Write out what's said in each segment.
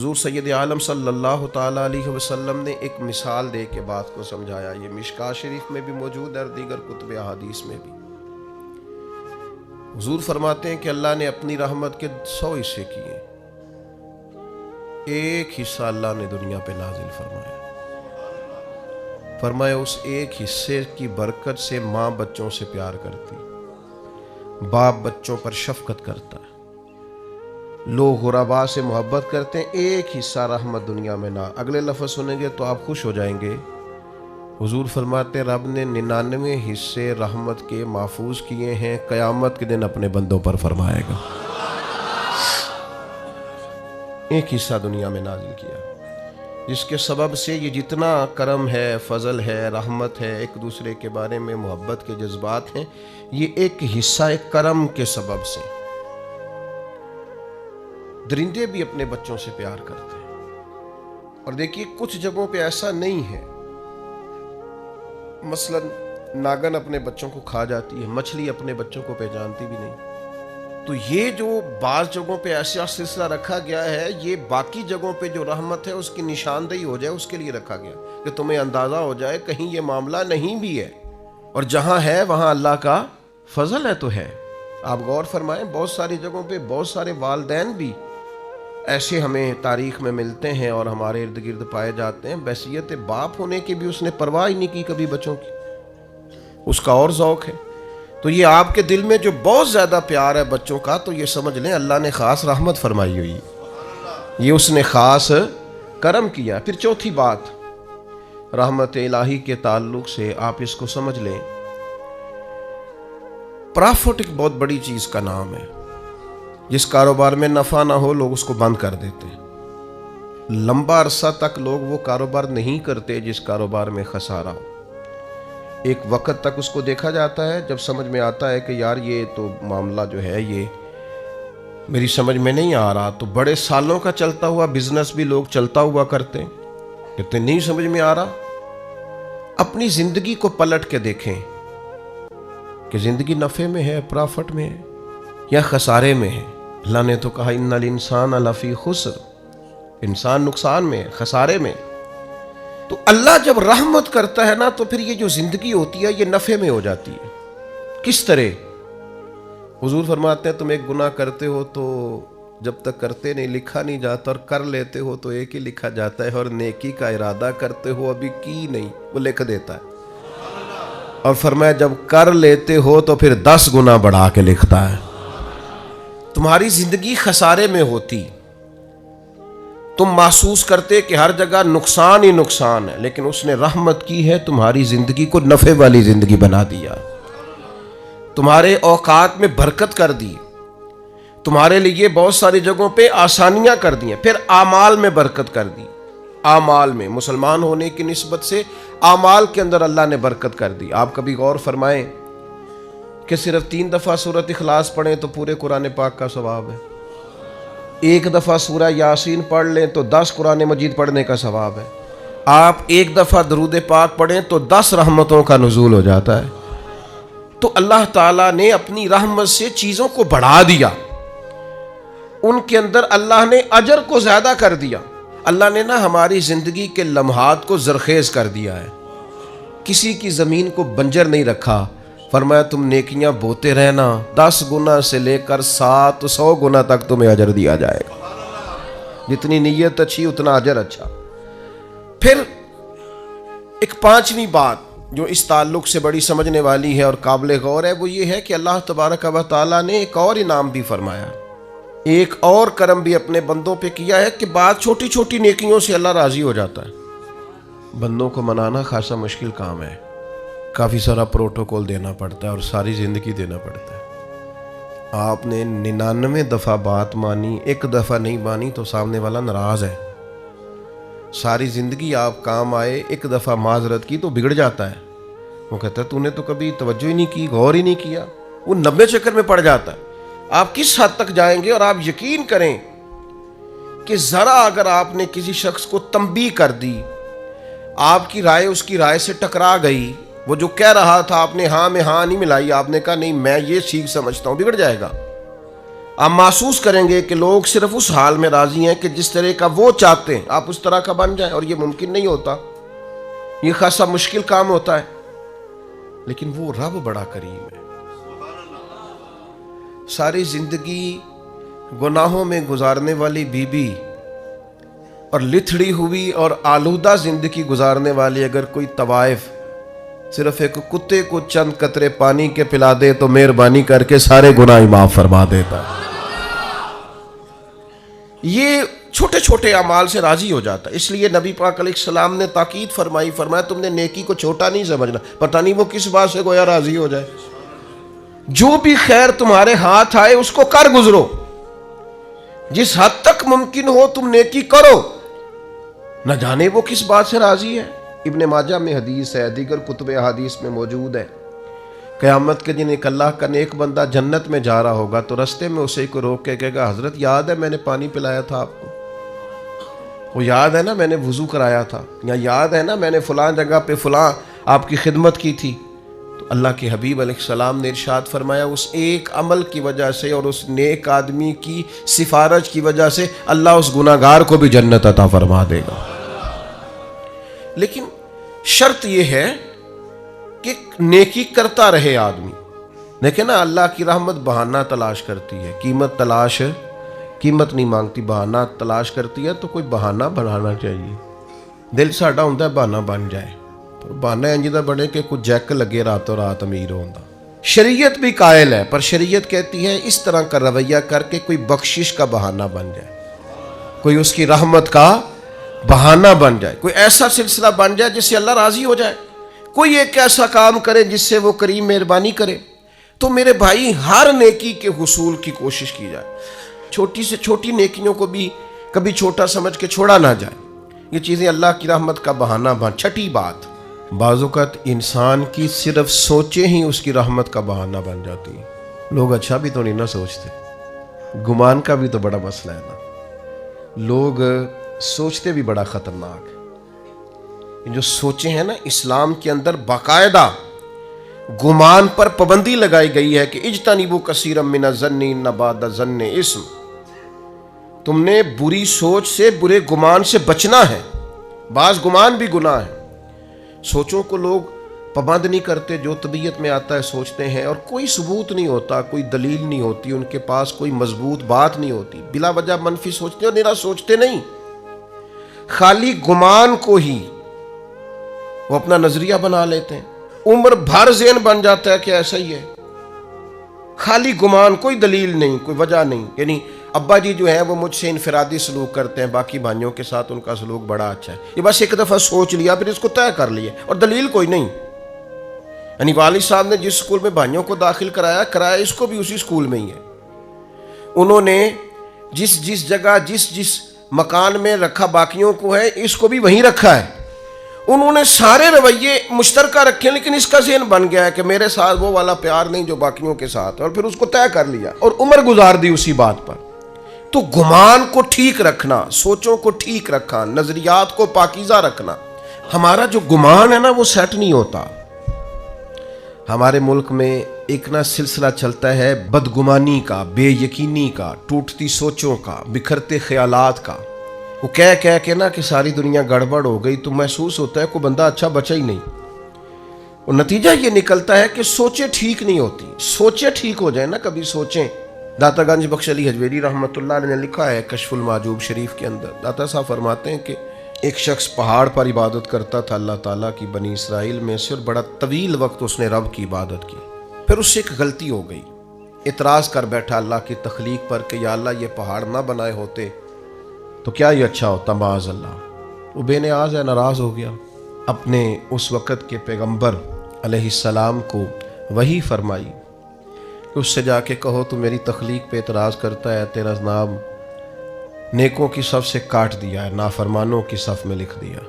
حضور سید عالم صلی اللہ تعالیٰ علیہ وسلم نے ایک مثال دے کے بات کو سمجھایا. یہ مشکاۃ شریف میں بھی موجود ہے اور دیگر کتب احادیث میں بھی. حضور فرماتے ہیں کہ اللہ نے اپنی رحمت کے 100 حصے کیے، ایک حصہ اللہ نے دنیا پہ نازل فرمایا. فرمایا اس ایک حصے کی برکت سے ماں بچوں سے پیار کرتی، باپ بچوں پر شفقت کرتا ہے، لوگ غرباء سے محبت کرتے ہیں. ایک حصہ رحمت دنیا میں نہ. اگلے لفظ سنیں گے تو آپ خوش ہو جائیں گے. حضور فرماتے ہیں رب نے 99 حصے رحمت کے محفوظ کیے ہیں، قیامت کے دن اپنے بندوں پر فرمائے گا. ایک حصہ دنیا میں نازل کیا، جس کے سبب سے یہ جتنا کرم ہے، فضل ہے، رحمت ہے، ایک دوسرے کے بارے میں محبت کے جذبات ہیں، یہ ایک حصہ ایک کرم کے سبب سے. درندے بھی اپنے بچوں سے پیار کرتے ہیں. اور دیکھیے کچھ جگہوں پہ ایسا نہیں ہے، مثلا ناگن اپنے بچوں کو کھا جاتی ہے، مچھلی اپنے بچوں کو پہچانتی بھی نہیں. تو یہ جو بعض جگہوں پہ ایسا سلسلہ رکھا گیا ہے، یہ باقی جگہوں پہ جو رحمت ہے اس کی نشاندہی ہو جائے، اس کے لیے رکھا گیا کہ تمہیں اندازہ ہو جائے کہیں یہ معاملہ نہیں بھی ہے، اور جہاں ہے وہاں اللہ کا فضل ہے تو ہے. آپ غور فرمائیں، بہت ساری جگہوں پہ بہت سارے والدین بھی ایسے ہمیں تاریخ میں ملتے ہیں اور ہمارے ارد گرد پائے جاتے ہیں، بحیثیت باپ ہونے کی بھی اس نے پرواہ ہی نہیں کی کبھی بچوں کی. اس کا اور ذوق ہے. تو یہ آپ کے دل میں جو بہت زیادہ پیار ہے بچوں کا، تو یہ سمجھ لیں اللہ نے خاص رحمت فرمائی ہوئی ہے، یہ اس نے خاص کرم کیا. پھر چوتھی بات رحمت الہی کے تعلق سے آپ اس کو سمجھ لیں، پرافٹ ایک بہت بڑی چیز کا نام ہے. جس کاروبار میں نفع نہ ہو لوگ اس کو بند کر دیتے ہیں. لمبا عرصہ تک لوگ وہ کاروبار نہیں کرتے جس کاروبار میں خسارہ ہو. ایک وقت تک اس کو دیکھا جاتا ہے، جب سمجھ میں آتا ہے کہ یار یہ تو معاملہ جو ہے یہ میری سمجھ میں نہیں آ رہا، تو بڑے سالوں کا چلتا ہوا بزنس بھی لوگ چلتا ہوا کرتے ہیں. کہتے نہیں سمجھ میں آ رہا. اپنی زندگی کو پلٹ کے دیکھیں کہ زندگی نفع میں ہے، پرافٹ میں ہے یا خسارے میں ہے. اللہ نے تو کہا ان الانسان لفی خسر، انسان نقصان میں ہے، خسارے میں. تو اللہ جب رحمت کرتا ہے نا، تو پھر یہ جو زندگی ہوتی ہے یہ نفع میں ہو جاتی ہے. کس طرح؟ حضور فرماتے ہیں تم ایک گناہ کرتے ہو تو جب تک کرتے نہیں لکھا نہیں جاتا، اور کر لیتے ہو تو ایک ہی لکھا جاتا ہے، اور نیکی کا ارادہ کرتے ہو ابھی کی نہیں وہ لکھ دیتا ہے. اور فرمایا جب کر لیتے ہو تو پھر 10 گنا بڑھا کے لکھتا ہے. تمہاری زندگی خسارے میں ہوتی، تم محسوس کرتے کہ ہر جگہ نقصان ہی نقصان ہے، لیکن اس نے رحمت کی ہے، تمہاری زندگی کو نفع والی زندگی بنا دیا، تمہارے اوقات میں برکت کر دی، تمہارے لیے بہت ساری جگہوں پہ آسانیاں کر دی ہیں. پھر اعمال میں برکت کر دی. اعمال میں مسلمان ہونے کی نسبت سے اعمال کے اندر اللہ نے برکت کر دی. آپ کبھی غور فرمائیں کہ صرف 3 دفعہ سورۃ اخلاص پڑھیں تو پورے قرآن پاک کا ثواب ہے. 1 دفعہ سورہ یاسین پڑھ لیں تو 10 قرآن مجید پڑھنے کا ثواب ہے. آپ 1 دفعہ درود پاک پڑھیں تو 10 رحمتوں کا نزول ہو جاتا ہے. تو اللہ تعالیٰ نے اپنی رحمت سے چیزوں کو بڑھا دیا، ان کے اندر اللہ نے اجر کو زیادہ کر دیا. اللہ نے نا ہماری زندگی کے لمحات کو زرخیز کر دیا ہے، کسی کی زمین کو بنجر نہیں رکھا. فرمایا تم نیکیاں بوتے رہنا، 10 گنا سے لے کر 700 گنا تک تمہیں اجر دیا جائے گا. جتنی نیت اچھی اتنا اجر اچھا. پھر ایک 5ویں بات جو اس تعلق سے بڑی سمجھنے والی ہے اور قابل غور ہے، وہ یہ ہے کہ اللہ تبارک و تعالیٰ نے ایک اور انعام بھی فرمایا، ایک اور کرم بھی اپنے بندوں پہ کیا ہے کہ بعض چھوٹی چھوٹی نیکیوں سے اللہ راضی ہو جاتا ہے. بندوں کو منانا خاصا مشکل کام ہے، کافی سارا پروٹوکول دینا پڑتا ہے اور ساری زندگی دینا پڑتا ہے. آپ نے 99 دفعہ بات مانی، 1 دفعہ نہیں مانی تو سامنے والا ناراض ہے. ساری زندگی آپ کام آئے، 1 دفعہ معذرت کی تو بگڑ جاتا ہے. وہ کہتا ہے تو نے تو کبھی توجہ ہی نہیں کی، غور ہی نہیں کیا. وہ 90 چکر میں پڑ جاتا ہے. آپ کس حد تک جائیں گے؟ اور آپ یقین کریں کہ ذرا اگر آپ نے کسی شخص کو تنبیہ کر دی، آپ کی رائے اس کی رائے سے ٹکرا گئی، وہ جو کہہ رہا تھا آپ نے ہاں میں ہاں نہیں ملائی، آپ نے کہا نہیں میں یہ ٹھیک سمجھتا ہوں، بگڑ جائے گا. آپ محسوس کریں گے کہ لوگ صرف اس حال میں راضی ہیں کہ جس طرح کا وہ چاہتے ہیں آپ اس طرح کا بن جائیں، اور یہ ممکن نہیں ہوتا، یہ خاصا مشکل کام ہوتا ہے، لیکن وہ رب بڑا کریم ہے۔ ساری زندگی گناہوں میں گزارنے والی بی بی اور لتھڑی ہوئی اور آلودہ زندگی گزارنے والی اگر کوئی طوائف صرف ایک کتے کو چند قطرے پانی کے پلا دے تو مہربانی کر کے سارے گناہ معاف فرما دیتا ہے۔ یہ چھوٹے چھوٹے اعمال سے راضی ہو جاتا ہے۔ اس لیے نبی پاک علیہ السلام نے تاکید فرمایا تم نے نیکی کو چھوٹا نہیں سمجھنا، پتہ نہیں وہ کس بات سے گویا راضی ہو جائے۔ جو بھی خیر تمہارے ہاتھ آئے اس کو کر گزرو، جس حد تک ممکن ہو تم نیکی کرو، نہ جانے وہ کس بات سے راضی ہے۔ ابن ماجہ میں حدیث ہے، دیگر کتب احادیث میں موجود ہے، قیامت کے دن ایک اللہ کا نیک بندہ جنت میں جا رہا ہوگا تو رستے میں اسے کو روک کے کہے گا حضرت یاد ہے میں نے پانی پلایا تھا آپ کو، وہ یاد ہے نا میں نے وضو کرایا تھا، یا یاد ہے نا میں نے فلاں جگہ پہ فلاں آپ کی خدمت کی تھی۔ تو اللہ کے حبیب علیہ السلام نے ارشاد فرمایا اس ایک عمل کی وجہ سے اور اس نیک آدمی کی سفارش کی وجہ سے اللہ اس گناہگار کو بھی جنت عطا فرما دے گا۔ لیکن شرط یہ ہے کہ نیکی کرتا رہے آدمی۔ دیکھیں نا اللہ کی رحمت بہانہ تلاش کرتی ہے، قیمت نہیں مانگتی، بہانہ تلاش کرتی ہے، تو کوئی بہانہ بنانا چاہیے۔ دل ساڈا ہوندا ہے بہانہ بن جائے، پر بہانہ انج دا بنے کہ کوئی جیک لگے راتوں رات امیر ہوندا۔ شریعت بھی قائل ہے، پر شریعت کہتی ہے اس طرح کا رویہ کر کے کوئی بخشش کا بہانہ بن جائے، کوئی اس کی رحمت کا بہانہ بن جائے، کوئی ایسا سلسلہ بن جائے جس سے اللہ راضی ہو جائے، کوئی ایک ایسا کام کرے جس سے وہ کریم مہربانی کرے۔ تو میرے بھائی ہر نیکی کے حصول کی کوشش کی جائے، چھوٹی سے چھوٹی نیکیوں کو بھی کبھی چھوٹا سمجھ کے چھوڑا نہ جائے، یہ چیزیں اللہ کی رحمت کا بہانہ بن۔ چھٹی بات، بعض اوقات انسان کی صرف سوچیں ہی اس کی رحمت کا بہانہ بن جاتی ہیں۔ لوگ اچھا بھی تو نہیں نہ سوچتے، گمان کا بھی تو بڑا مسئلہ ہے نا، لوگ سوچتے بھی بڑا خطرناک ہے۔ جو سوچیں ہیں نا، اسلام کے اندر باقاعدہ گمان پر پابندی لگائی گئی ہے کہ اجتنبوا کثیرا من الظن ان بعض الظن اثم، تم نے بری سوچ سے، برے گمان سے بچنا ہے، بعض گمان بھی گناہ ہے۔ سوچوں کو لوگ پابند نہیں کرتے، جو طبیعت میں آتا ہے سوچتے ہیں، اور کوئی ثبوت نہیں ہوتا، کوئی دلیل نہیں ہوتی، ان کے پاس کوئی مضبوط بات نہیں ہوتی، بلا وجہ منفی سوچتے اور نرا سوچتے نہیں، خالی گمان کو ہی وہ اپنا نظریہ بنا لیتے ہیں، عمر بھر ذہن بن جاتا ہے کہ ایسا ہی ہے، خالی گمان، کوئی دلیل نہیں، کوئی وجہ نہیں۔ یعنی ابا جی جو ہیں وہ مجھ سے انفرادی سلوک کرتے ہیں، باقی بھائیوں کے ساتھ ان کا سلوک بڑا اچھا ہے، یہ بس ایک دفعہ سوچ لیا پھر اس کو طے کر لیا، اور دلیل کوئی نہیں۔ یعنی والد صاحب نے جس سکول میں بھائیوں کو داخل کرایا اس کو بھی اسی سکول میں ہی ہے، انہوں نے جس جگہ جس مکان میں رکھا باقیوں کو ہے، اس کو بھی وہیں رکھا ہے، انہوں نے سارے رویے مشترکہ رکھے، لیکن اس کا ذہن بن گیا ہے کہ میرے ساتھ وہ والا پیار نہیں جو باقیوں کے ساتھ، اور پھر اس کو طے کر لیا اور عمر گزار دی اسی بات پر۔ تو گمان کو ٹھیک رکھنا، سوچوں کو ٹھیک رکھنا، نظریات کو پاکیزہ رکھنا، ہمارا جو گمان ہے نا وہ سیٹ نہیں ہوتا۔ ہمارے ملک میں ایک نہ سلسلہ چلتا ہے بدگمانی کا، بے یقینی کا، ٹوٹتی سوچوں کا، بکھرتے خیالات کا۔ وہ کہہ کے نا کہ ساری دنیا گڑبڑ ہو گئی تو محسوس ہوتا ہے کوئی بندہ اچھا بچا ہی نہیں، اور نتیجہ یہ نکلتا ہے کہ سوچیں ٹھیک نہیں ہوتی۔ سوچیں ٹھیک ہو جائیں نا، کبھی سوچیں۔ داتا گنج بخش علی حجویری رحمۃ اللہ علیہ نے لکھا ہے کشف المعجوب شریف کے اندر، داتا صاحب فرماتے ہیں کہ ایک شخص پہاڑ پر عبادت کرتا تھا اللہ تعالیٰ کی بنی اسرائیل میں سے، اور بڑا طویل وقت اس نے رب کی عبادت کی، پھر اس سے ایک غلطی ہو گئی، اعتراض کر بیٹھا اللہ کی تخلیق پر کہ یا اللہ یہ پہاڑ نہ بنائے ہوتے تو کیا یہ اچھا ہوتا، معاذ اللہ۔ وہ بے نیاز ہے، ناراض ہو گیا، اپنے اس وقت کے پیغمبر علیہ السلام کو وحی فرمائی کہ اس سے جا کے کہو تو میری تخلیق پہ اعتراض کرتا ہے، تیرا نام نیکوں کی صف سے کاٹ دیا ہے، نافرمانوں کی صف میں لکھ دیا۔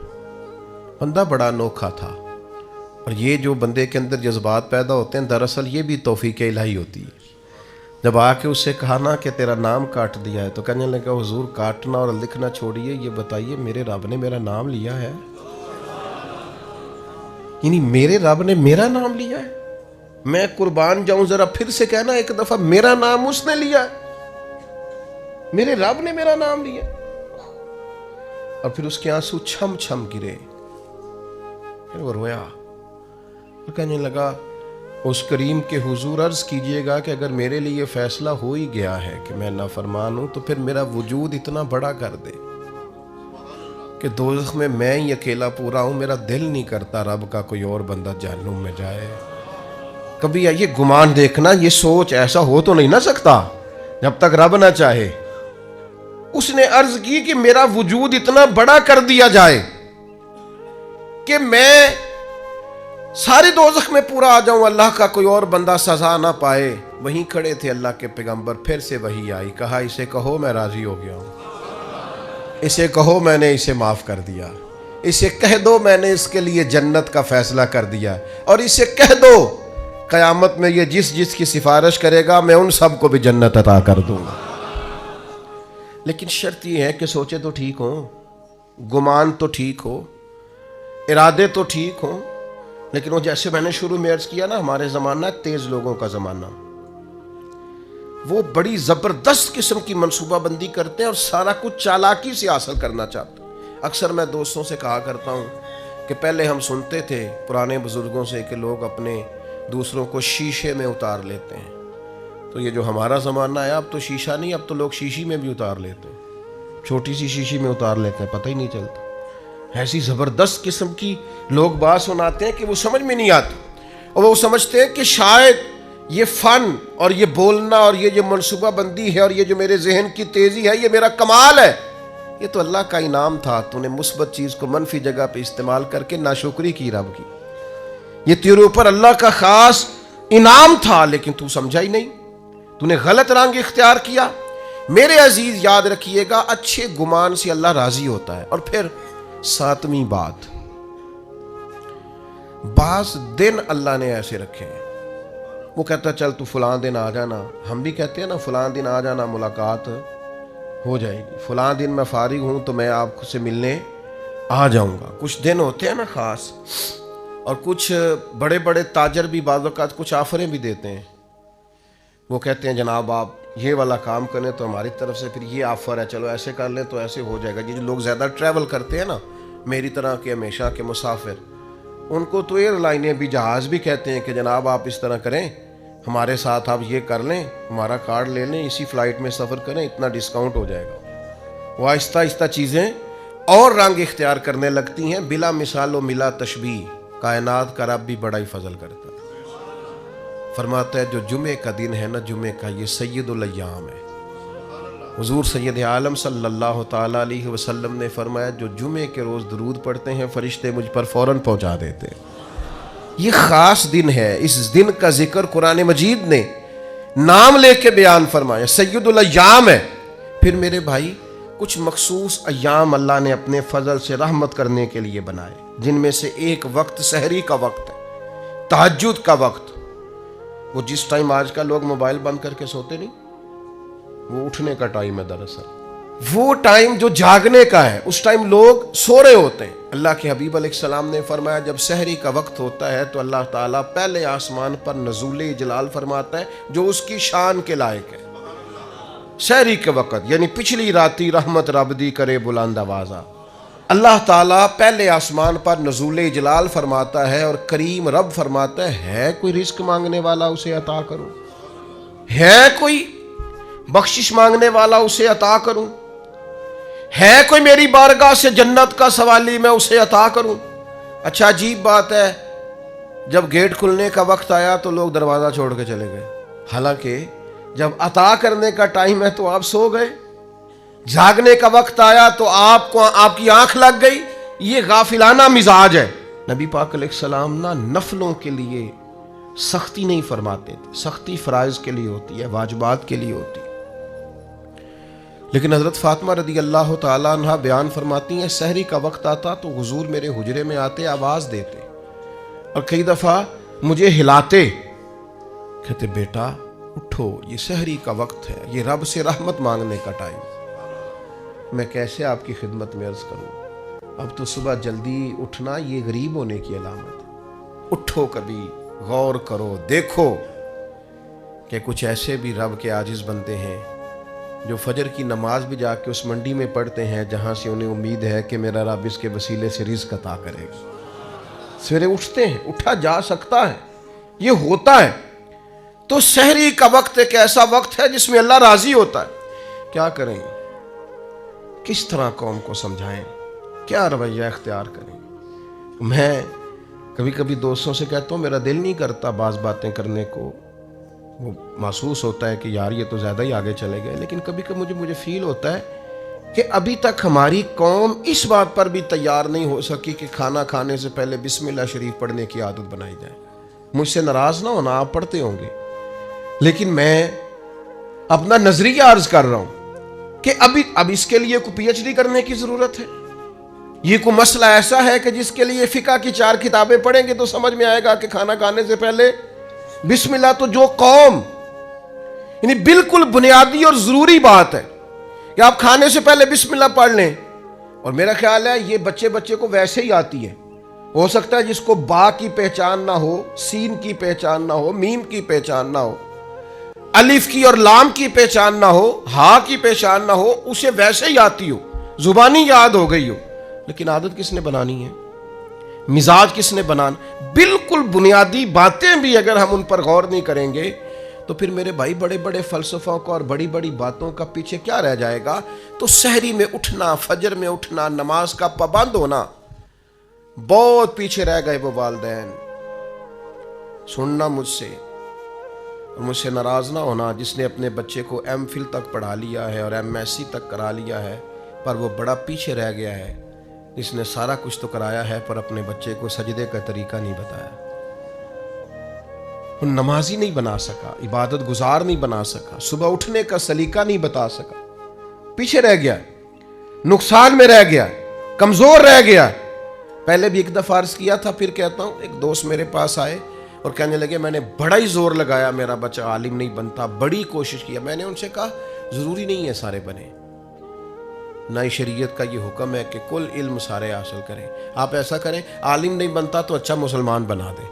بندہ بڑا انوکھا تھا، اور یہ جو بندے کے اندر جذبات پیدا ہوتے ہیں دراصل یہ بھی توفیق الہی ہوتی ہے۔ جب آ کے اس سے کہا نا کہ تیرا نام کاٹ دیا ہے تو کہنے لگا حضور کاٹنا اور لکھنا چھوڑیے، یہ بتائیے میرے رب نے میرا نام لیا ہے؟ یعنی میرے رب نے میرا نام لیا ہے؟ میں قربان جاؤں ذرا پھر سے کہنا ایک دفعہ، میرا نام اس نے لیا ہے؟ میرے رب نے میرا نام لیا. اور پھر اس کے آنسو چھم چھم گرے. پھر وہ رویا اور کہنے لگا اس کریم کے حضور عرض کیجئے گا کہ اگر میرے لیے یہ فیصلہ ہو ہی گیا ہے کہ میں نافرمان ہوں تو پھر میرا وجود اتنا بڑا کر دے کہ دوزخ میں ہی اکیلا پورا ہوں. میرا دل نہیں کرتا رب کا کوئی اور بندہ جہنم میں جائے. کبھی یہ گمان دیکھنا، یہ سوچ ایسا ہو تو نہیں نہ سکتا جب تک رب نہ چاہے. اس نے عرض کی کہ میرا وجود اتنا بڑا کر دیا جائے کہ میں سارے دوزخ میں پورا آ جاؤں، اللہ کا کوئی اور بندہ سزا نہ پائے. وہیں کھڑے تھے اللہ کے پیغمبر. پھر سے وہی آئی، کہا اسے کہو میں راضی ہو گیا ہوں، اسے کہو میں نے اسے معاف کر دیا، اسے کہہ دو میں نے اس کے لیے جنت کا فیصلہ کر دیا، اور اسے کہہ دو قیامت میں یہ جس کی سفارش کرے گا میں ان سب کو بھی جنت عطا کر دوں گا. لیکن شرط یہ ہے کہ سوچے تو ٹھیک ہوں، گمان تو ٹھیک ہو، ارادے تو ٹھیک ہوں. لیکن وہ جیسے میں نے شروع میں عرض کیا نا، ہمارے زمانہ تیز لوگوں کا زمانہ، وہ بڑی زبردست قسم کی منصوبہ بندی کرتے ہیں اور سارا کچھ چالاکی سے حاصل کرنا چاہتے ہیں. اکثر میں دوستوں سے کہا کرتا ہوں کہ پہلے ہم سنتے تھے پرانے بزرگوں سے کہ لوگ اپنے دوسروں کو شیشے میں اتار لیتے ہیں. تو یہ جو ہمارا زمانہ ہے اب تو شیشہ نہیں، اب تو لوگ شیشی میں بھی اتار لیتے ہیں، چھوٹی سی شیشی میں اتار لیتے ہیں، پتہ ہی نہیں چلتا. ایسی زبردست قسم کی لوگ بات سناتے ہیں کہ وہ سمجھ میں نہیں آتی، اور وہ سمجھتے ہیں کہ شاید یہ فن اور یہ بولنا اور یہ جو منصوبہ بندی ہے اور یہ جو میرے ذہن کی تیزی ہے یہ میرا کمال ہے. یہ تو اللہ کا انعام تھا، تو نے مثبت چیز کو منفی جگہ پہ استعمال کر کے ناشکری کی رب کی. یہ تیرے اوپر اللہ کا خاص انعام تھا لیکن تو سمجھا ہی نہیں، تو نے غلط رنگ اختیار کیا. میرے عزیز یاد رکھیے گا، اچھے گمان سے اللہ راضی ہوتا ہے. اور پھر 7ویں بات، بعض دن اللہ نے ایسے رکھے ہیں. وہ کہتا چل تو فلاں دن آ جانا. ہم بھی کہتے ہیں نا فلاں دن آ جانا ملاقات ہو جائے گی، فلاں دن میں فارغ ہوں تو میں آپ سے ملنے آ جاؤں گا. کچھ دن ہوتے ہیں نا خاص، اور کچھ بڑے بڑے تاجر بھی بعض اوقات کچھ آفریں بھی دیتے ہیں. وہ کہتے ہیں جناب آپ یہ والا کام کریں تو ہماری طرف سے پھر یہ آفر ہے، چلو ایسے کر لیں تو ایسے ہو جائے گا. یہ جو لوگ زیادہ ٹریول کرتے ہیں نا، میری طرح کے ہمیشہ کے مسافر، ان کو تو ایئر لائنیں بھی جہاز بھی کہتے ہیں کہ جناب آپ اس طرح کریں، ہمارے ساتھ آپ یہ کر لیں، ہمارا کارڈ لے لیں، اسی فلائٹ میں سفر کریں، اتنا ڈسکاؤنٹ ہو جائے گا. وہ آہستہ آہستہ چیزیں اور رنگ اختیار کرنے لگتی ہیں. بلا مثال و ملا تشبیہ کائنات کا رب بھی بڑا ہی فضل کرتا ہے. فرماتا ہے جو جمعے کا دن ہے نا، جمعے کا یہ سید الایام ہے. حضور سید عالم صلی اللہ تعالیٰ علیہ وسلم نے فرمایا جو جمعے کے روز درود پڑھتے ہیں فرشتے مجھ پر فوراً پہنچا دیتے ہیں. یہ خاص دن ہے. اس دن کا ذکر قرآن مجید نے نام لے کے بیان فرمایا، سید الایام ہے. پھر میرے بھائی کچھ مخصوص ایام اللہ نے اپنے فضل سے رحمت کرنے کے لیے بنائے، جن میں سے ایک وقت سحری کا وقت ہے، تہجد کا وقت. وہ جس ٹائم آج کا لوگ موبائل بند کر کے سوتے نہیں، وہ اٹھنے کا ٹائم ہے. دراصل وہ ٹائم جو جاگنے کا ہے، اس ٹائم لوگ سو رہے ہوتے ہیں. اللہ کے حبیب علیہ السلام نے فرمایا جب سحری کا وقت ہوتا ہے تو اللہ تعالیٰ پہلے آسمان پر نزول جلال فرماتا ہے جو اس کی شان کے لائق ہے. سحری کے وقت یعنی پچھلی راتی رحمت رب دی کرے بلند آوازہ، اللہ تعالیٰ پہلے آسمان پر نزول جلال فرماتا ہے اور کریم رب فرماتا ہے کوئی رزق مانگنے والا اسے عطا کروں، ہے کوئی بخشش مانگنے والا اسے عطا کروں، ہے کوئی میری بارگاہ سے جنت کا سوالی میں اسے عطا کروں. اچھا عجیب بات ہے، جب گیٹ کھلنے کا وقت آیا تو لوگ دروازہ چھوڑ کے چلے گئے، حالانکہ جب عطا کرنے کا ٹائم ہے تو آپ سو گئے. جاگنے کا وقت آیا تو آپ کی آنکھ لگ گئی. یہ غافلانہ مزاج ہے. نبی پاک علیہ السلام نا نفلوں کے لیے سختی نہیں فرماتے تھے، سختی فرائض کے لیے ہوتی ہے، واجبات کے لیے ہوتی ہے. لیکن حضرت فاطمہ رضی اللہ تعالیٰ عنہ بیان فرماتی ہیں سحری کا وقت آتا تو حضور میرے حجرے میں آتے، آواز دیتے اور کئی دفعہ مجھے ہلاتے، کہتے بیٹا اٹھو، یہ سحری کا وقت ہے، یہ رب سے رحمت مانگنے کا ٹائم. میں کیسے آپ کی خدمت میں عرض کروں، اب تو صبح جلدی اٹھنا یہ غریب ہونے کی علامت ہے. اٹھو، کبھی غور کرو، دیکھو کہ کچھ ایسے بھی رب کے عاجز بندے ہیں جو فجر کی نماز بھی جا کے اس منڈی میں پڑھتے ہیں جہاں سے انہیں امید ہے کہ میرا رب اس کے وسیلے سے رزق عطا کرے گا. سویرے اٹھتے ہیں, اٹھا جا سکتا ہے, یہ ہوتا ہے. تو سحری کا وقت ایک ایسا وقت ہے جس میں اللہ راضی ہوتا ہے. کیا کریں, کس طرح قوم کو سمجھائیں, کیا رویہ اختیار کریں. میں کبھی کبھی دوستوں سے کہتا ہوں میرا دل نہیں کرتا بعض باتیں کرنے کو, وہ محسوس ہوتا ہے کہ یار یہ تو زیادہ ہی آگے چلے گئے, لیکن کبھی کبھی مجھے فیل ہوتا ہے کہ ابھی تک ہماری قوم اس بات پر بھی تیار نہیں ہو سکی کہ کھانا کھانے سے پہلے بسم اللہ شریف پڑھنے کی عادت بنائی جائے. مجھ سے ناراض نہ ہونا, آپ پڑھتے ہوں گے, لیکن میں اپنا نظریہ عرض کر رہا ہوں کہ اب اس کے لیے کوئی پی ایچ ڈی کرنے کی ضرورت ہے. یہ کوئی مسئلہ ایسا ہے کہ جس کے لیے فقہ کی 4 کتابیں پڑھیں گے تو سمجھ میں آئے گا کہ کھانا کھانے سے پہلے بسم اللہ. تو جو قوم یعنی بالکل بنیادی اور ضروری بات ہے کہ آپ کھانے سے پہلے بسم اللہ پڑھ لیں, اور میرا خیال ہے یہ بچے کو ویسے ہی آتی ہے. ہو سکتا ہے جس کو با کی پہچان نہ ہو, سین کی پہچان نہ ہو, میم کی پہچان نہ ہو, الف کی اور لام کی پہچان نہ ہو, ہا کی پہچان نہ ہو, اسے ویسے ہی آتی ہو, زبانی یاد ہو گئی ہو, لیکن عادت کس نے بنانی ہے, مزاج کس نے بنانا. بالکل بنیادی باتیں بھی اگر ہم ان پر غور نہیں کریں گے تو پھر میرے بھائی بڑے بڑے فلسفوں کا اور بڑی بڑی باتوں کا پیچھے کیا رہ جائے گا. تو سحری میں اٹھنا, فجر میں اٹھنا, نماز کا پابند ہونا, بہت پیچھے رہ گئے وہ والدین. سننا مجھ سے اور مجھ سے ناراض نہ ہونا جس نے اپنے بچے کو ایم فل تک پڑھا لیا ہے اور ایم ایس سی تک کرا لیا ہے, پر وہ بڑا پیچھے رہ گیا ہے. اس نے سارا کچھ تو کرایا ہے پر اپنے بچے کو سجدے کا طریقہ نہیں بتایا. وہ نمازی نہیں بنا سکا, عبادت گزار نہیں بنا سکا, صبح اٹھنے کا سلیقہ نہیں بتا سکا, پیچھے رہ گیا, نقصان میں رہ گیا, کمزور رہ گیا. پہلے بھی ایک دفعہ عرض کیا تھا, پھر کہتا ہوں. ایک دوست میرے پاس آئے اور کہنے لگے میں نے بڑا ہی زور لگایا, میرا بچہ عالم نہیں بنتا, بڑی کوشش کیا. میں نے ان سے کہا ضروری نہیں ہے سارے بنے, نہ شریعت کا یہ حکم ہے کہ کل علم سارے حاصل کریں. آپ ایسا کریں, عالم نہیں بنتا تو اچھا مسلمان بنا دیں.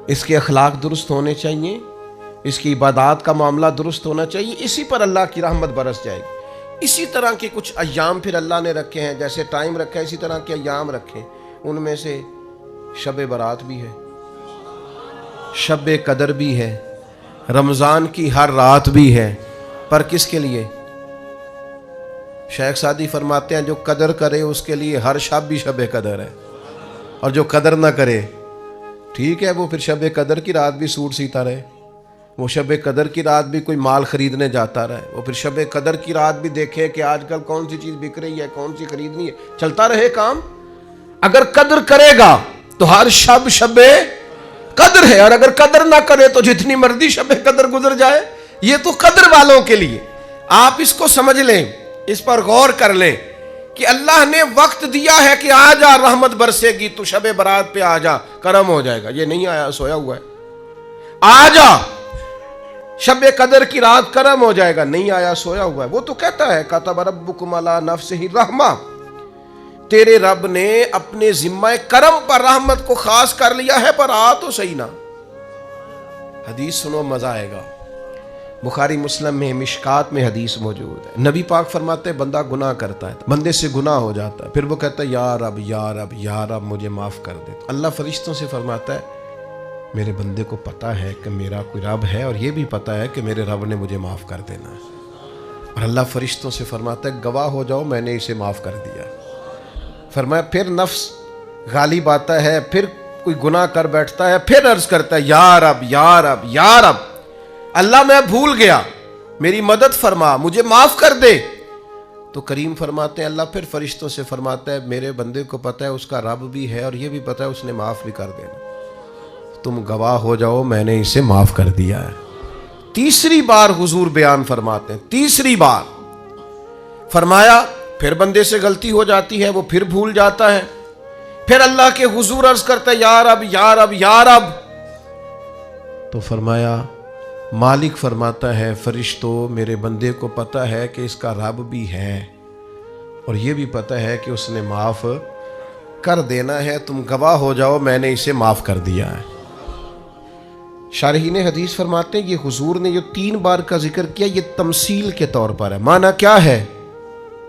اس کے اخلاق درست ہونے چاہیے, اس کی عبادات کا معاملہ درست ہونا چاہیے, اسی پر اللہ کی رحمت برس جائے گی. اسی طرح کے کچھ ایام پھر اللہ نے رکھے ہیں, جیسے ٹائم رکھا ہے اسی طرح کے ایام رکھے. ان میں سے شب برات بھی ہے, شب قدر بھی ہے, رمضان کی ہر رات بھی ہے. پر کس کے لیے؟ شیخ سعدی فرماتے ہیں جو قدر کرے اس کے لیے ہر شب بھی شب قدر ہے, اور جو قدر نہ کرے ٹھیک ہے وہ پھر شب قدر کی رات بھی سوٹ سیتا رہے, وہ شب قدر کی رات بھی کوئی مال خریدنے جاتا رہے, وہ پھر شب قدر کی رات بھی دیکھے کہ آج کل کون سی چیز بک رہی ہے, کون سی خریدنی ہے, چلتا رہے کام. اگر قدر کرے گا تو ہر شب شب قدر ہے, اور اگر قدر نہ کرے تو جتنی مرضی شب قدر گزر جائے. یہ تو قدر والوں کے لیے. آپ اس کو سمجھ لیں, اس پر غور کر لیں کہ اللہ نے وقت دیا ہے کہ آ جا رحمت برسے گی, تو شب برات پہ آ جا کرم ہو جائے گا. یہ نہیں آیا سویا ہوا ہے, آ جا شب قدر کی رات کرم ہو جائے گا, نہیں آیا سویا ہوا ہے. وہ تو کہتا ہے کتب ربکم علی نفسہ الرحمہ, تیرے رب نے اپنے ذمہ کرم پر رحمت کو خاص کر لیا ہے, پر آ تو صحیح نا. حدیث سنو مزہ آئے گا, بخاری مسلم میں مشکات میں حدیث موجود ہے. نبی پاک فرماتے ہیں بندہ گناہ کرتا ہے, بندے سے گناہ ہو جاتا ہے, پھر وہ کہتا ہے یا رب یا رب یا رب مجھے معاف کر دے. اللہ فرشتوں سے فرماتا ہے میرے بندے کو پتا ہے کہ میرا کوئی رب ہے, اور یہ بھی پتا ہے کہ میرے رب نے مجھے معاف کر دینا ہے. اور اللہ فرشتوں سے فرماتا ہے گواہ ہو جاؤ میں نے اسے معاف کر دیا. فرمایا پھر نفس غالب آتا ہے, پھر کوئی گناہ کر بیٹھتا ہے, پھر عرض کرتا ہے یا رب یا رب یا رب, اللہ میں بھول گیا, میری مدد فرما, مجھے معاف کر دے. تو کریم فرماتے ہیں اللہ پھر فرشتوں سے فرماتا ہے میرے بندے کو پتا ہے اس کا رب بھی ہے, اور یہ بھی پتا ہے اس نے معاف بھی کر دینا, تم گواہ ہو جاؤ میں نے اسے معاف کر دیا ہے. تیسری بار حضور بیان فرماتے ہیں, تیسری بار فرمایا پھر بندے سے غلطی ہو جاتی ہے, وہ پھر بھول جاتا ہے, پھر اللہ کے حضور عرض کرتا ہے یا رب یا رب یا رب. تو فرمایا مالک فرماتا ہے فرشتوں میرے بندے کو پتا ہے کہ اس کا رب بھی ہے, اور یہ بھی پتا ہے کہ اس نے معاف کر دینا ہے, تم گواہ ہو جاؤ میں نے اسے معاف کر دیا ہے. شارحین حدیث فرماتے ہیں یہ حضور نے جو 3 بار کا ذکر کیا یہ تمثیل کے طور پر ہے. معنی کیا ہے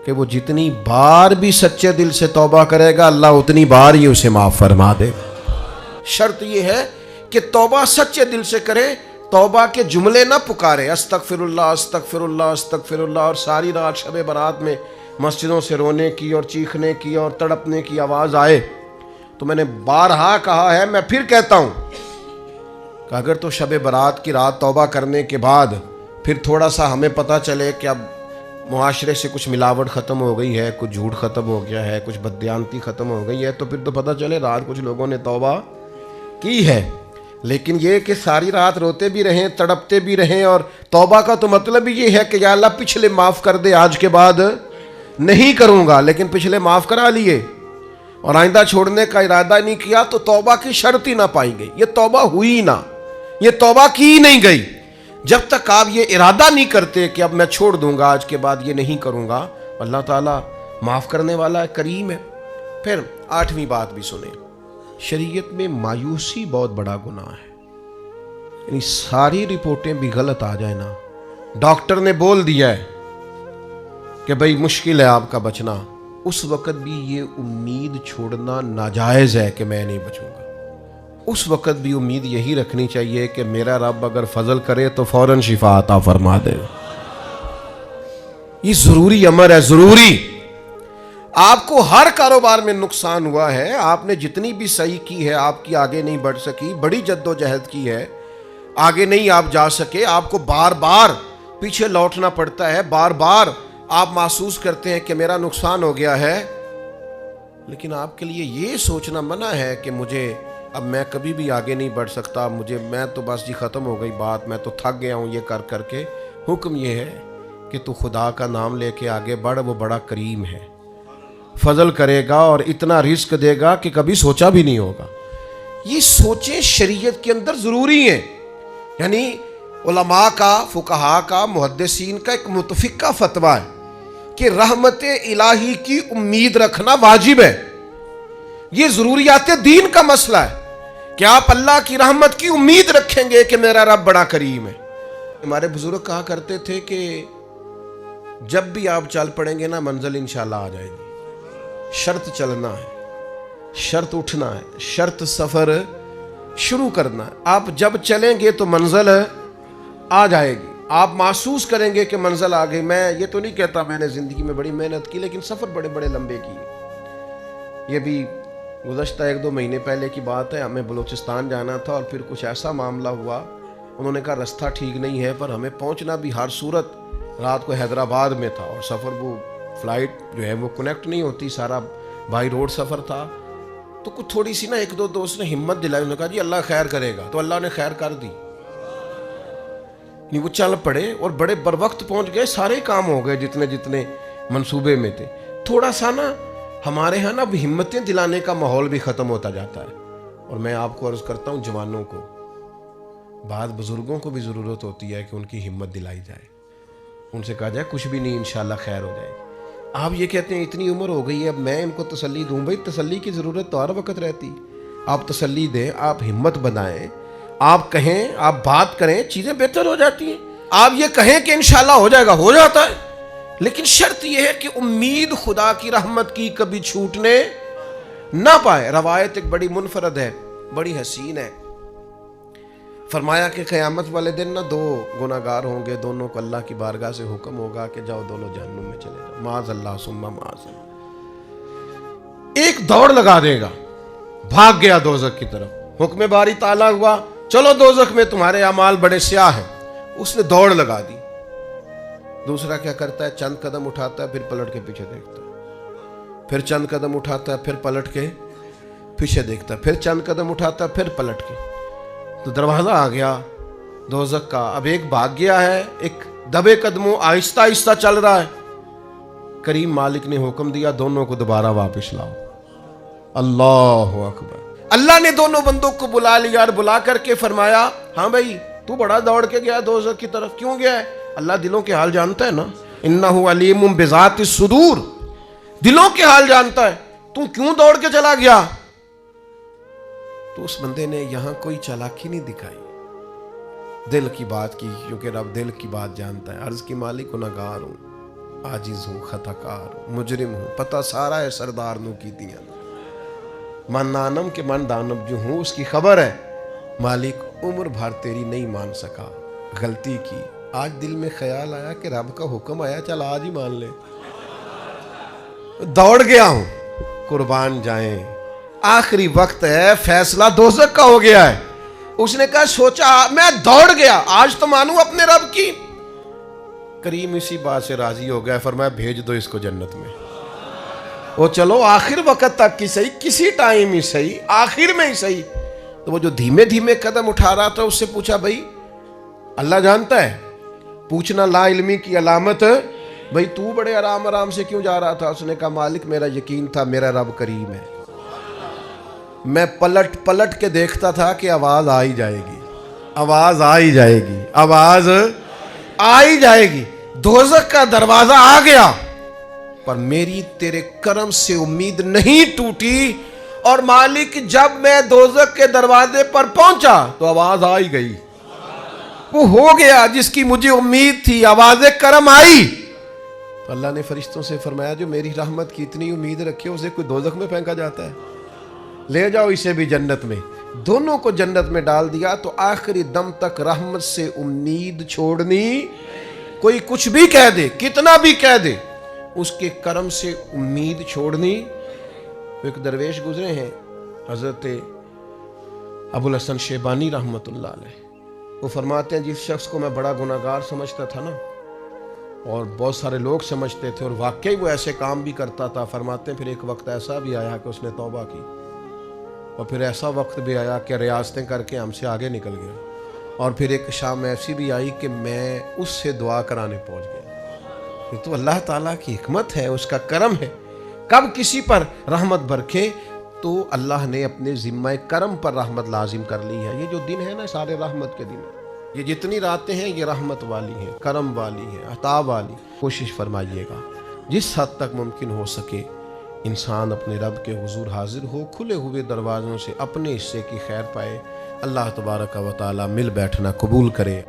کہ وہ جتنی بار بھی سچے دل سے توبہ کرے گا اللہ اتنی بار ہی اسے معاف فرما دے گا. شرط یہ ہے کہ توبہ سچے دل سے کرے, توبہ کے جملے نہ پکارے استغفر اللہ استغفر اللہ استغفر اللہ, اور ساری رات شب برات میں مسجدوں سے رونے کی اور چیخنے کی اور تڑپنے کی آواز آئے. تو میں نے بارہا کہا ہے, میں پھر کہتا ہوں کہ اگر تو شب برات کی رات توبہ کرنے کے بعد پھر تھوڑا سا ہمیں پتہ چلے کہ اب معاشرے سے کچھ ملاوٹ ختم ہو گئی ہے, کچھ جھوٹ ختم ہو گیا ہے, کچھ بددیانتی ختم ہو گئی ہے, تو پھر تو پتہ چلے رات کچھ لوگوں نے توبہ کی ہے. لیکن یہ کہ ساری رات روتے بھی رہیں, تڑپتے بھی رہیں, اور توبہ کا تو مطلب ہی یہ ہے کہ یا اللہ پچھلے معاف کر دے, آج کے بعد نہیں کروں گا, لیکن پچھلے معاف کرا لیے اور آئندہ چھوڑنے کا ارادہ نہیں کیا تو توبہ کی شرط ہی نہ پائی گئی, یہ توبہ ہوئی نہ, یہ توبہ کی نہیں گئی. جب تک آپ یہ ارادہ نہیں کرتے کہ اب میں چھوڑ دوں گا, آج کے بعد یہ نہیں کروں گا, اللہ تعالیٰ معاف کرنے والا ہے, کریم ہے. پھر 8ویں بات بھی سنیں, شریعت میں مایوسی بہت بڑا گناہ ہے. یعنی ساری رپورٹیں بھی غلط آ جائیں نا, ڈاکٹر نے بول دیا ہے کہ بھئی مشکل ہے آپ کا بچنا, اس وقت بھی یہ امید چھوڑنا ناجائز ہے کہ میں نہیں بچوں گا. اس وقت بھی امید یہی رکھنی چاہیے کہ میرا رب اگر فضل کرے تو فوراً شفا عطا فرما دے. یہ ضروری امر ہے, ضروری. آپ کو ہر کاروبار میں نقصان ہوا ہے, آپ نے جتنی بھی صحیح کی ہے آپ کی آگے نہیں بڑھ سکی, بڑی جد و جہد کی ہے, آگے نہیں آپ جا سکے, آپ کو بار بار پیچھے لوٹنا پڑتا ہے, بار بار آپ محسوس کرتے ہیں کہ میرا نقصان ہو گیا ہے. لیکن آپ کے لیے یہ سوچنا منع ہے کہ مجھے اب میں کبھی بھی آگے نہیں بڑھ سکتا, میں تو بس جی ختم ہو گئی بات, میں تو تھک گیا ہوں یہ کر کر کے. حکم یہ ہے کہ تو خدا کا نام لے کے آگے بڑھ, وہ بڑا کریم ہے, فضل کرے گا اور اتنا رزق دے گا کہ کبھی سوچا بھی نہیں ہوگا. یہ سوچیں شریعت کے اندر ضروری ہیں. یعنی علماء کا, فقہاء کا, محدثین کا ایک متفقہ فتویٰ ہے کہ رحمت الہی کی امید رکھنا واجب ہے. یہ ضروریات دین کا مسئلہ ہے کہ آپ اللہ کی رحمت کی امید رکھیں گے کہ میرا رب بڑا کریم ہے. ہمارے بزرگ کہا کرتے تھے کہ جب بھی آپ چل پڑیں گے نا منزل انشاءاللہ آ جائے گی. شرط چلنا ہے, شرط اٹھنا ہے, شرط سفر شروع کرنا ہے. آپ جب چلیں گے تو منزل آ جائے گی, آپ محسوس کریں گے کہ منزل آ گئی. میں یہ تو نہیں کہتا میں نے زندگی میں بڑی محنت کی, لیکن سفر بڑے بڑے لمبے کیے. یہ بھی گزشتہ 1-2 مہینے پہلے کی بات ہے, ہمیں بلوچستان جانا تھا اور پھر کچھ ایسا معاملہ ہوا, انہوں نے کہا رستہ ٹھیک نہیں ہے, پر ہمیں پہنچنا بھی ہر صورت رات کو حیدرآباد میں تھا, اور سفر وہ فلائٹ جو ہے وہ کنیکٹ نہیں ہوتی, سارا بائی روڈ سفر تھا. تو کچھ تھوڑی سی نا 1-2 دوست نے ہمت دلائی, انہوں نے کہا جی اللہ خیر کرے گا, تو اللہ نے خیر کر دی. وہ چل پڑے اور بڑے بر وقت پہنچ گئے, سارے کام ہو گئے جتنے جتنے منصوبے میں تھے. تھوڑا سا نا ہمارے ہاں نا ہمتیں دلانے کا ماحول بھی ختم ہوتا جاتا ہے. اور میں آپ کو عرض کرتا ہوں جوانوں کو, بعض بزرگوں کو بھی ضرورت ہوتی ہے کہ ان کی ہمت دلائی جائے, ان سے کہا جائے کچھ بھی نہیں انشاءاللہ خیر ہو جائے گی. آپ یہ کہتے ہیں اتنی عمر ہو گئی ہے اب میں ان کو تسلی دوں. بھائی تسلی کی ضرورت تو ہر وقت رہتی, آپ تسلی دیں, آپ ہمت بنائیں, آپ کہیں, آپ بات کریں, چیزیں بہتر ہو جاتی ہیں. آپ یہ کہیں کہ انشاءاللہ ہو جائے گا, ہو جاتا ہے. لیکن شرط یہ ہے کہ امید خدا کی رحمت کی کبھی چھوٹنے نہ پائے. روایت ایک بڑی منفرد ہے, بڑی حسین ہے. فرمایا کہ قیامت والے دن نہ 2 گناہگار ہوں گے, دونوں کو اللہ کی بارگاہ سے حکم ہوگا کہ جاؤ دونوں جہنم میں چلے جاؤ, معاذ اللہ ثم معاذ اللہ. ایک دوڑ لگا دے گا, بھاگ گیا دوزخ کی طرف, حکم باری تعالیٰ ہوا چلو دوزخ میں تمہارے اعمال بڑے سیاہ ہیں, اس نے دوڑ لگا دی. دوسرا کیا کرتا ہے, چند قدم اٹھاتا ہے پھر پلٹ کے پیچھے دیکھتا ہے, پھر چند قدم اٹھاتا ہے پھر پلٹ کے پیچھے دیکھتا ہے, پھر چند قدم اٹھاتا ہے پھر پلٹ کے. تو دروازہ آ گیا دوزخ کا. اب ایک بھاگ گیا ہے, ایک دبے قدموں آہستہ آہستہ چل رہا ہے. کریم مالک نے حکم دیا دونوں کو دوبارہ واپس لاؤ. اللہ اکبر. اللہ نے دونوں بندوں کو بلا لیا اور بلا کر کے فرمایا ہاں بھائی تو بڑا دوڑ کے گیا دوزخ کی طرف, کیوں گیا ہے؟ اللہ دلوں کے حال جانتا ہے نا, انہ علیم بذات الصدور, دلوں کے حال جانتا ہے. تو کیوں دوڑ کے چلا گیا؟ تو اس بندے نے یہاں کوئی چالاکی نہیں دکھائی, دل کی بات کی، کیونکہ رب دل کی بات جانتا ہے۔ عرض کی مالک گناہگار ہوں، عاجز ہوں، خطا کار ہوں، مجرم ہوں، پتہ سارا ہے سردار نو کی دیا من نانم کے من دانب جو ہوں، اس کی خبر ہے مالک عمر بھر تیری نہیں مان سکا، غلطی کی، آج دل میں خیال آیا کہ رب کا حکم آیا، چل آج ہی مان لے، دوڑ گیا ہوں، قربان جائیں، آخری وقت ہے، فیصلہ دوزخ کا ہو گیا ہے۔ اس نے کہا سوچا میں دوڑ گیا، آج تو مانوں اپنے رب کی۔ کریم اسی بات سے راضی ہو گیا، فرمایا بھیج دو اس کو جنت میں۔ وہ چلو آخر وقت تک کی صحیح، کسی ٹائم ہی صحیح، آخر میں ہی صحیح۔ تو وہ جو دھیمے دھیمے قدم اٹھا رہا تھا، اس سے پوچھا بھائی اللہ جانتا ہے؟ پوچھنا لا علمی کی علامت، بھائی تو بڑے آرام آرام سے کیوں جا رہا تھا؟ اس نے کہا مالک میرا یقین تھا میرا رب کریم ہے، میں پلٹ پلٹ کے دیکھتا تھا کہ آواز آ ہی جائے گی، آواز آ ہی جائے گی، آواز آ ہی جائے گی، دوزخ کا دروازہ آ گیا، پر میری تیرے کرم سے امید نہیں ٹوٹی، اور مالک جب میں دوزخ کے دروازے پر پہنچا تو آواز آ ہی گئی، وہ ہو گیا جس کی مجھے امید تھی، آواز کرم آئی۔ تو اللہ نے فرشتوں سے فرمایا جو میری رحمت کی اتنی امید رکھے اسے کوئی دوزخ میں پھینکا جاتا ہے؟ لے جاؤ اسے بھی جنت میں۔ دونوں کو جنت میں ڈال دیا، تو آخری دم تک رحمت سے امید چھوڑنی، کوئی کچھ بھی کہہ دے، کتنا بھی کہہ دے، اس کے کرم سے امید چھوڑنی۔ ایک درویش گزرے ہیں حضرت ابو الحسن شیبانی رحمت اللہ علیہ، وہ فرماتے ہیں جس شخص کو میں بڑا گناہگار سمجھتا تھا نا، اور بہت سارے لوگ سمجھتے تھے، اور واقعی وہ ایسے کام بھی کرتا تھا، فرماتے ہیں پھر ایک وقت ایسا بھی آیا کہ اس نے توبہ کی، اور پھر ایسا وقت بھی آیا کہ ریاستیں کر کے ہم سے آگے نکل گیا، اور پھر ایک شام ایسی بھی آئی کہ میں اس سے دعا کرانے پہنچ گیا۔ یہ تو اللہ تعالیٰ کی حکمت ہے، اس کا کرم ہے، کب کسی پر رحمت برکھے تو اللہ نے اپنے ذمہ کرم پر رحمت لازم کر لی ہے۔ یہ جو دن ہے نا سارے رحمت کے دن ہیں، یہ جتنی راتیں ہیں یہ رحمت والی ہیں، کرم والی ہیں، عطا والی۔ کوشش فرمائیے گا جس حد تک ممکن ہو سکے انسان اپنے رب کے حضور حاضر ہو، کھلے ہوئے دروازوں سے اپنے حصے کی خیر پائے۔ اللہ تبارک و تعالی مل بیٹھنا قبول کرے۔